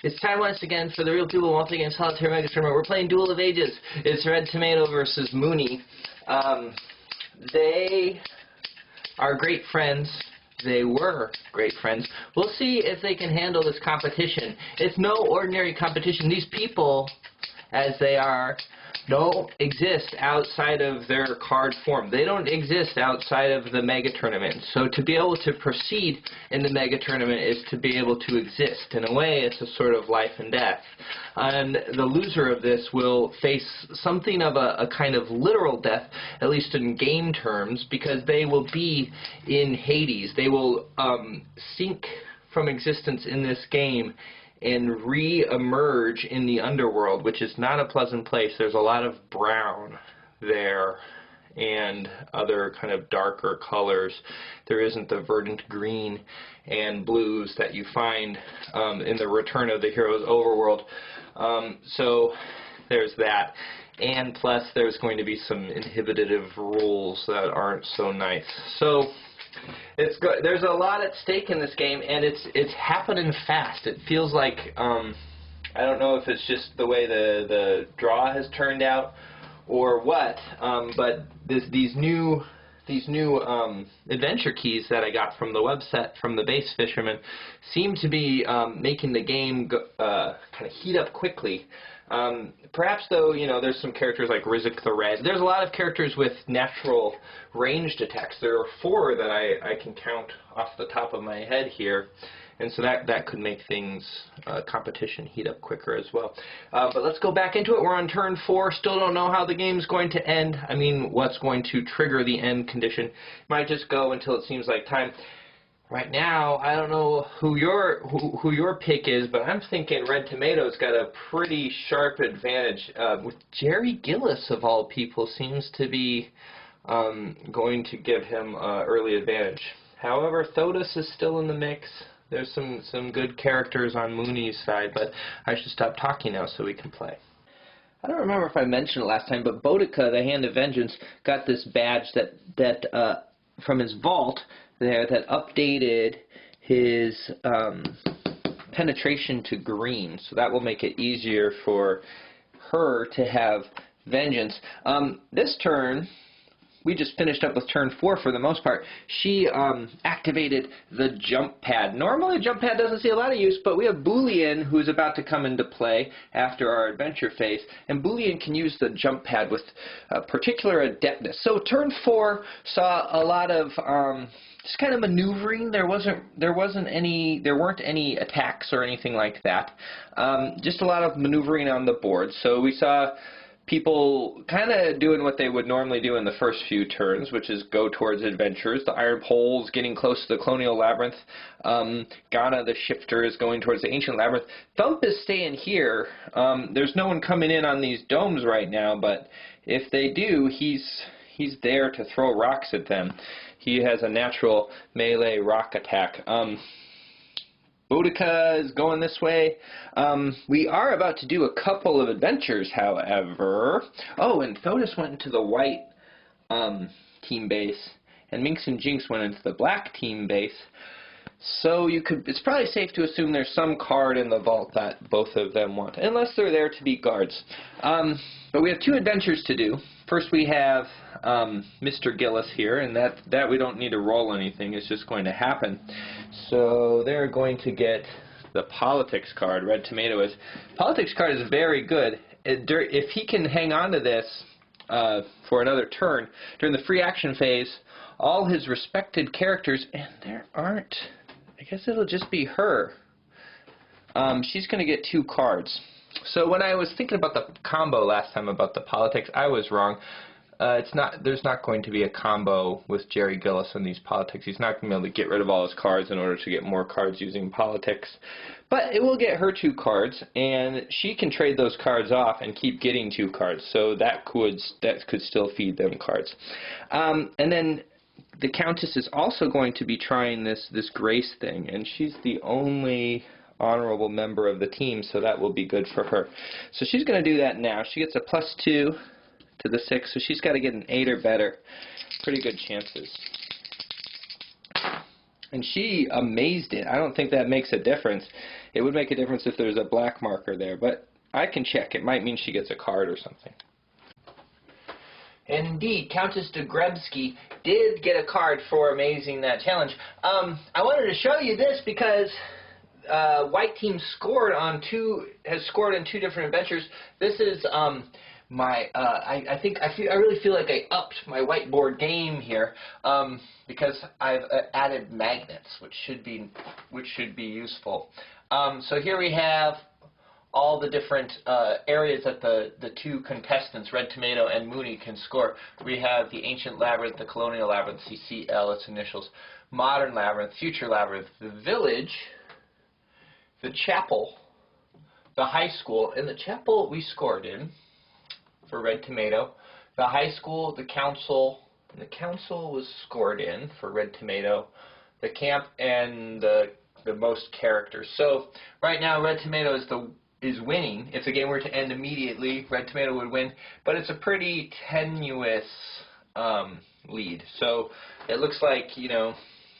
It's time once again for the real Duel, once again Solitaire Mega Tournament. We're playing Duel of Ages. It's Red Tomato versus Mooney. They are great friends. They were great friends. We'll see if they can handle this competition. It's no ordinary competition. These people, as they are, don't exist outside of their card form. They don't exist outside of the Mega Tournament. So to be able to proceed in the Mega Tournament is to be able to exist. In a way, it's a sort of life and death. And the loser of this will face something of a kind of literal death, at least in game terms, because they will be in Hades. They will sink from existence in this game and re-emerge in the underworld, which is not a pleasant place. There's a lot of brown there and other kind of darker colors. There isn't the verdant green and blues that you find in the Return of the Heroes overworld. So there's that. And plus there's going to be some inhibitive rules that aren't so nice. So there's a lot at stake in this game, and it's happening fast. It feels like I don't know if it's just the way the draw has turned out or what, but these new adventure keys that I got from the website from the base fisherman seem to be making the game kind of heat up quickly. Perhaps, though, you know, there's some characters like Rizek the Red. There's a lot of characters with natural ranged attacks. There are 4 that I can count off the top of my head here, and so that could make things, competition heat up quicker as well. But let's go back into it. We're on turn 4. Still don't know how the game's going to end. I mean, what's going to trigger the end condition. Might just go until it seems like time. Right now, I don't know who your pick is, but I'm thinking Red Tomato's got a pretty sharp advantage. With Jerry Gillis, of all people, seems to be going to give him early advantage. However, Thodas is still in the mix. There's some good characters on Mooney's side, but I should stop talking now so we can play. I don't remember if I mentioned it last time, but Boudica, the Hand of Vengeance, got this badge that from his vault there that updated his penetration to green, so that will make it easier for her to have vengeance. This turn, we just finished up with turn 4 for the most part. She activated the jump pad. Normally jump pad doesn't see a lot of use, but we have Boolean who's about to come into play after our adventure phase, and Boolean can use the jump pad with particular adeptness. So turn 4 saw a lot of just kind of maneuvering. There weren't any attacks or anything like that. Just a lot of maneuvering on the board. So we saw people kind of doing what they would normally do in the first few turns, which is go towards adventures. The Iron Pole's getting close to the Colonial Labyrinth. Ghana, the Shifter, is going towards the Ancient Labyrinth. Thump is staying here. There's no one coming in on these domes right now, but if they do, he's there to throw rocks at them. He has a natural melee rock attack. Boudica is going this way. We are about to do a couple of adventures, however. Oh, and Thodas went into the white team base, and Minx and Jinx went into the black team base. So it's probably safe to assume there's some card in the vault that both of them want, unless they're there to be guards. But we have 2 adventures to do. First we have Mr. Gillis here, and that we don't need to roll anything. It's just going to happen. So they're going to get the Politics card. Red Tomato is. Politics card is very good. If he can hang on to this for another turn, during the free action phase, all his respected characters, and there aren't, I guess it'll just be her. She's going to get 2 cards. So when I was thinking about the combo last time about the Politics, I was wrong. There's not going to be a combo with Jerry Gillis on these Politics. He's not going to be able to get rid of all his cards in order to get more cards using Politics. But it will get her 2 cards, and she can trade those cards off and keep getting 2 cards. So that could still feed them cards. And then the Countess is also going to be trying this Grace thing, and she's the only honorable member of the team, so that will be good for her. So she's going to do that now. She gets a +2 to the 6, so she's got to get an 8 or better. Pretty good chances. And she amazed it. I don't think that makes a difference. It would make a difference if there's a black marker there, but I can check. It might mean she gets a card or something. Indeed, Countess de Grebsky did get a card for amazing that challenge. I wanted to show you this because white team has scored in 2 different adventures. This is I really feel like I upped my whiteboard game here because I've added magnets, which should be useful. So here we have all the different areas that the 2 contestants, Red Tomato and Mooney, can score. We have the Ancient Labyrinth, the Colonial Labyrinth, CCL, its initials, Modern Labyrinth, Future Labyrinth, the Village, the Chapel, the High School. And the Chapel we scored in for Red Tomato. The High School, the Council, and the Council was scored in for Red Tomato. The Camp and the most characters. So right now Red Tomato is winning. If the game were to end immediately, Red Tomato would win, but it's a pretty tenuous lead. So it looks like, you know,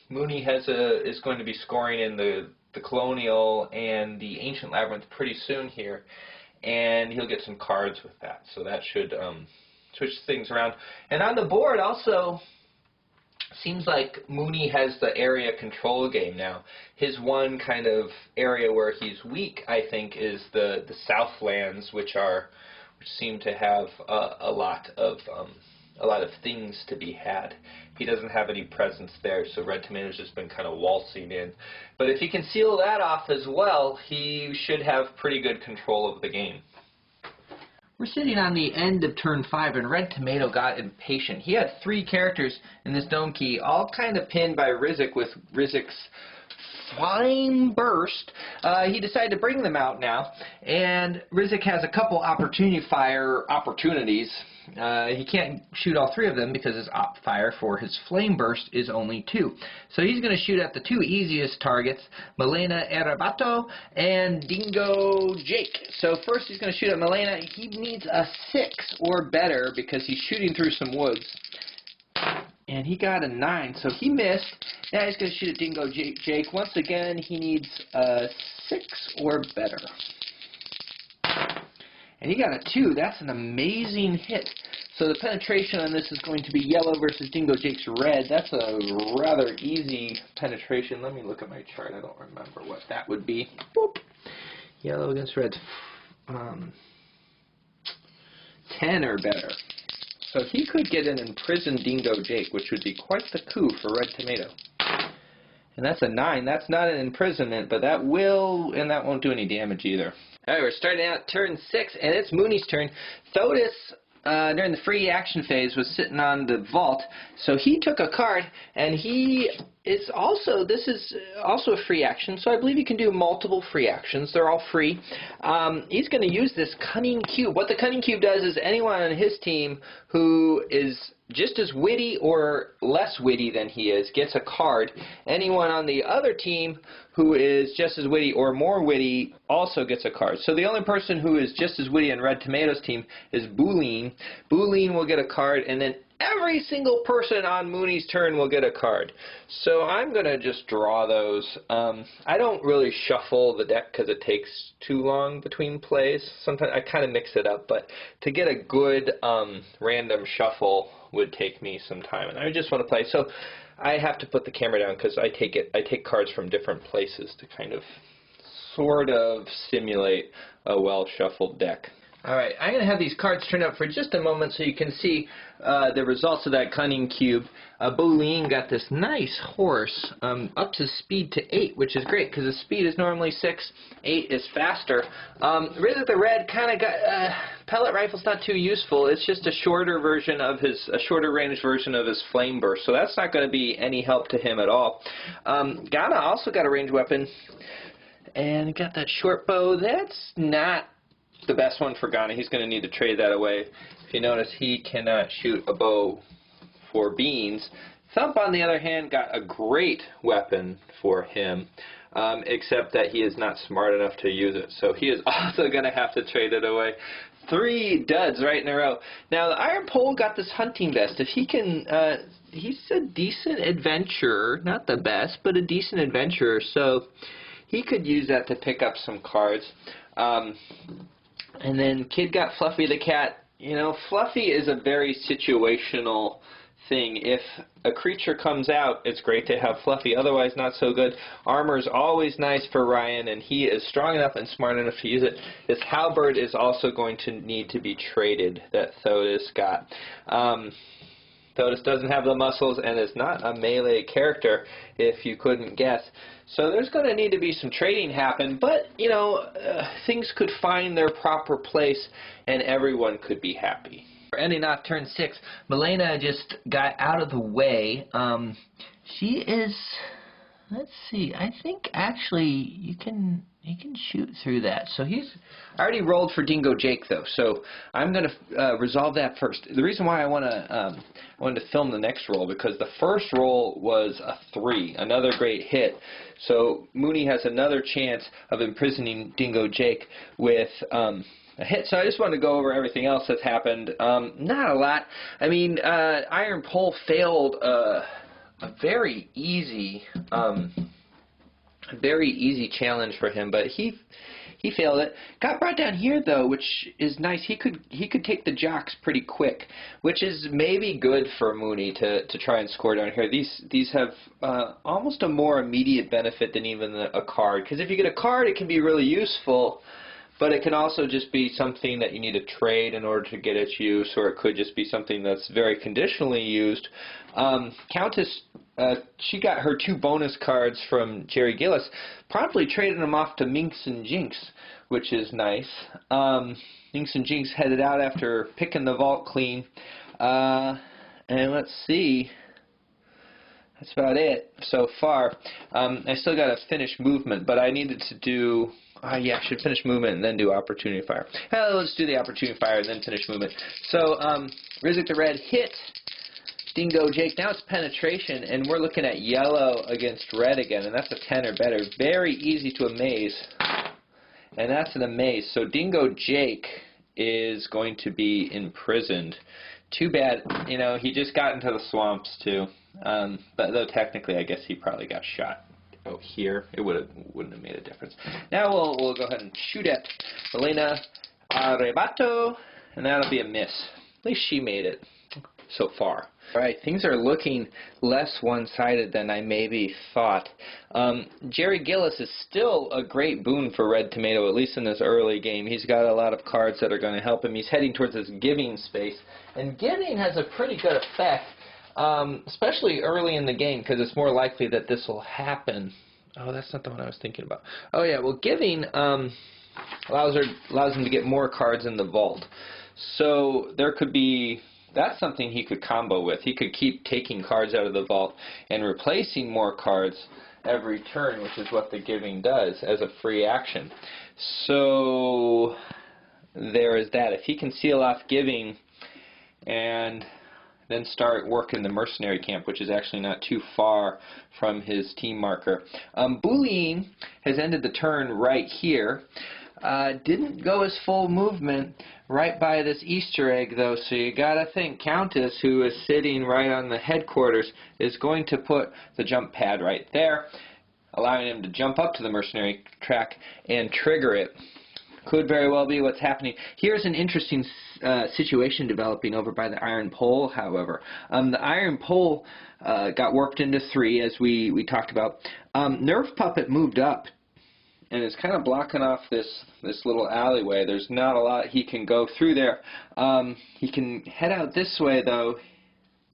Mooney is going to be scoring in the Colonial and the Ancient Labyrinth pretty soon here, and he'll get some cards with that. So that should switch things around. And on the board also, seems like Mooney has the area control game now. His one kind of area where he's weak, I think, is the Southlands, which seem to have a lot of things to be had. He doesn't have any presence there, so Red Tomato's just been kind of waltzing in. But if he can seal that off as well, he should have pretty good control of the game. We're sitting on the end of turn 5, and Red Tomato got impatient. He had 3 characters in this dome key, all kind of pinned by Rizik with Rizik's Flame Burst. He decided to bring them out now, and Rizik has a couple opportunity fire opportunities. He can't shoot all 3 of them because his op fire for his Flame Burst is only 2. So he's going to shoot at the 2 easiest targets, Milena Erabato and Dingo Jake. So first he's going to shoot at Milena. He needs a 6 or better because he's shooting through some woods. And he got a 9, so he missed. Now he's going to shoot at Dingo Jake. Once again, he needs a 6 or better. And he got a 2. That's an amazing hit. So the penetration on this is going to be yellow versus Dingo Jake's red. That's a rather easy penetration. Let me look at my chart. I don't remember what that would be. Boop. Yellow against red. 10 or better. So he could get an imprisoned Dingo Jake, which would be quite the coup for Red Tomato. And that's a 9. That's not an imprisonment, but that won't do any damage either. All right, we're starting out turn 6, and it's Mooney's turn. Thotis, during the free action phase, was sitting on the vault, so he took a card, and this is also a free action, so I believe you can do multiple free actions. They're all free. He's going to use this Cunning Cube. What the Cunning Cube does is anyone on his team who is just as witty or less witty than he is gets a card. Anyone on the other team who is just as witty or more witty also gets a card. So the only person who is just as witty on Red Tomato's team is Boolean. Boolean will get a card, and then every single person on Mooney's turn will get a card. So I'm going to just draw those. I don't really shuffle the deck because it takes too long between plays. Sometimes I kind of mix it up, but to get a good random shuffle would take me some time, and I just want to play. So I have to put the camera down because I take cards from different places to kind of sort of simulate a well-shuffled deck. Alright, I'm going to have these cards turned up for just a moment so you can see the results of that Cunning Cube. Boolean got this nice horse up to speed to 8, which is great because the speed is normally 6, 8 is faster. Rizik the Red kind of got, pellet rifle's not too useful. It's just a shorter range version of his Flame Burst, so that's not going to be any help to him at all. Ghana also got a ranged weapon and got that short bow. That's not the best one for Ghana. He's going to need to trade that away. If you notice, he cannot shoot a bow for beans. Thump, on the other hand, got a great weapon for him, except that he is not smart enough to use it. So he is also going to have to trade it away. 3 duds right in a row. Now, the Iron Pole got this hunting vest. If he can, he's a decent adventurer. Not the best, but a decent adventurer. So he could use that to pick up some cards. And then Kid got Fluffy the cat. You know, Fluffy is a very situational thing. If a creature comes out, it's great to have Fluffy, otherwise not so good. Armor is always nice for Ryan, and he is strong enough and smart enough to use it. This Halberd is also going to need to be traded that Thodas got. Thodas doesn't have the muscles and is not a melee character, if you couldn't guess. So there's going to need to be some trading happen, but, you know, things could find their proper place and everyone could be happy. We're ending off turn 6. Milena just got out of the way. She is, let's see, I think actually you can shoot through that. So I already rolled for Dingo Jake though, so I'm going to resolve that first. The reason why I wanted to film the next roll, because the first roll was a 3, another great hit. So Mooney has another chance of imprisoning Dingo Jake with a hit. So I just wanted to go over everything else that's happened. Not a lot. I mean, Iron Pole failed a very easy challenge for him, but he failed it. Got brought down here though, which is nice. He could take the jocks pretty quick, which is maybe good for Mooney to try and score down here. These have almost a more immediate benefit than even a card, because if you get a card, it can be really useful. But it can also just be something that you need to trade in order to get its use, or it could just be something that's very conditionally used. Countess, she got her 2 bonus cards from Jerry Gillis, promptly traded them off to Minx and Jinx, which is nice. Minx and Jinx headed out after picking the vault clean. And let's see. That's about it so far. I still got to finish movement, but I needed to do... yeah, I should finish movement and then do Opportunity Fire. Let's do the Opportunity Fire and then finish movement. So, Rizzik the Red hit Dingo Jake. Now it's penetration, and we're looking at yellow against red again, and that's a 10 or better. Very easy to amaze, and that's an amaze. So Dingo Jake is going to be imprisoned. Too bad, you know, he just got into the swamps too. But though technically, I guess he probably got shot out here. It wouldn't have made a difference. Now we'll go ahead and shoot at Milena Arrebato, and that'll be a miss. At least she made it so far. Alright, things are looking less one-sided than I maybe thought. Jerry Gillis is still a great boon for Red Tomato, at least in this early game. He's got a lot of cards that are going to help him. He's heading towards this giving space, and giving has a pretty good effect, especially early in the game, because it's more likely that this will happen. Oh, that's not the one I was thinking about. Oh yeah, well, giving allows him to get more cards in the vault. So there could be... That's something he could combo with. He could keep taking cards out of the vault and replacing more cards every turn, which is what the giving does as a free action. So there is that. If he can seal off giving and then start working the mercenary camp, which is actually not too far from his team marker. Bullying has ended the turn right here. Didn't go his full movement right by this Easter egg though, so you gotta think Countess, who is sitting right on the headquarters, is going to put the jump pad right there, allowing him to jump up to the mercenary track and trigger it. Could very well be what's happening. Here's an interesting situation developing over by the Iron Pole, however. The Iron Pole got warped into 3, as we talked about. Nerf Puppet moved up, and it's kind of blocking off this little alleyway. There's not a lot he can go through there. He can head out this way, though.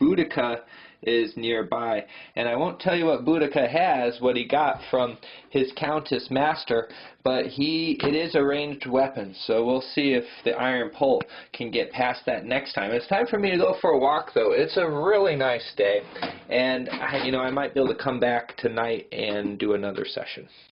Boudica is nearby, and I won't tell you what Boudica has, what he got from his Countess Master, but it is a ranged weapon, so we'll see if the Iron Pole can get past that next time. It's time for me to go for a walk, though. It's a really nice day, and I might be able to come back tonight and do another session.